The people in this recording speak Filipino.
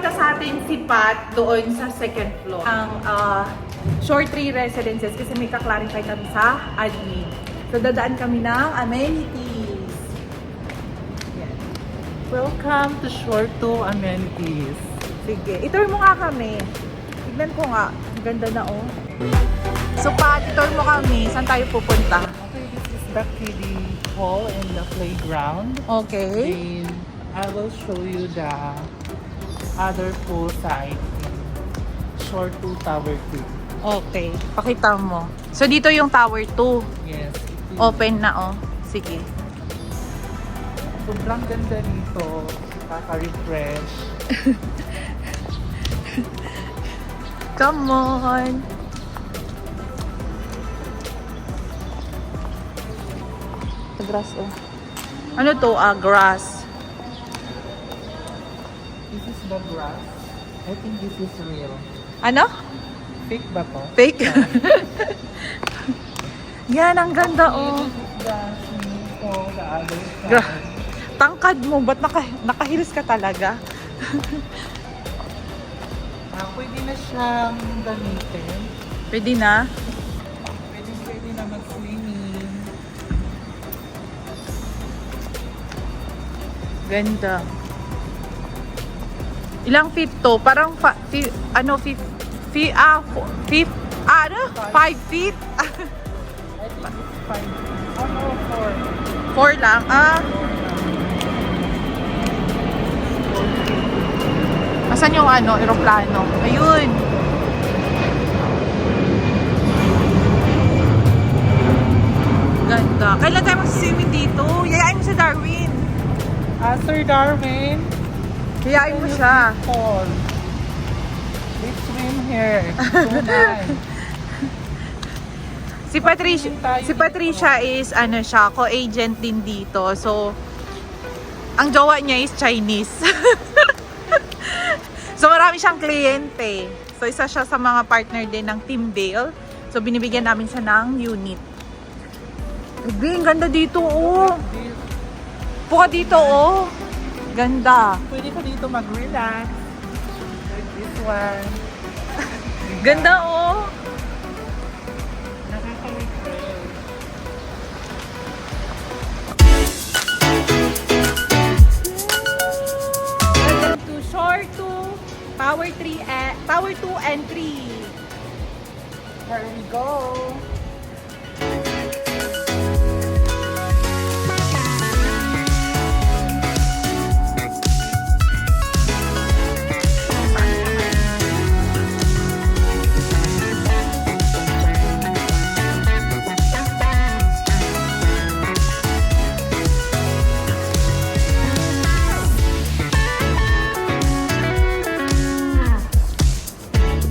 nagpapakita sa atin si Pat doon sa second floor. Ang Shore 3 Residences kasi may kaklarify kami sa admin. So dadaan kami ng amenities. Yan. Welcome to Shore 2 Amenities. Sige, itour mo nga kami. Tignan ko nga. Ang ganda na oh. So Pat, itour mo kami. Saan tayo pupunta? Okay, this is the kiddie hall and the playground. Okay. Then I will show you the other pool side in Shore 2 Tower 2. Okay. Pakita mo. So dito yung Tower 2. Yes. Open na oh. Sige. Sobrang ganda dito. Kaka-refresh. Come on. The grass oh. Ano to? Grass. This is the grass. I think this is real. Ano? Fake ba to? Fake? Yan, ang ganda oh. This is the swimming pool, the other Gra- side. Tangkad mo, ba't naka-heels ka talaga? Pwede na siyang gamitin. Pwede na? Pwede na mag-swimming. Ganda. Ilang feet to? Parang 5 feet? 5 feet? I think it's 5. Oh no, 4. 4 lang? Asan yung eroplano? Ayun. Ganda. Kailan tayo mag-swimming dito? Yayain mo si Darwin. Sir Darwin, Yayain mo siya. Paul. Let's swim here. So nice. Si Patricia is siya, co-agent din dito. So, ang jowa niya is Chinese. So, marami siyang kliyente. So, isa siya sa mga partner din ng Team Dale. So, binibigyan namin siya ng unit. Grabe, ang ganda dito, oh. Puka dito, oh. Ganda. Pwede ka dito mag-relax. Like this one. Ganda, oh. Nakaka-refresh. Welcome to Shore 2, Tower 2 and 3. Here we go.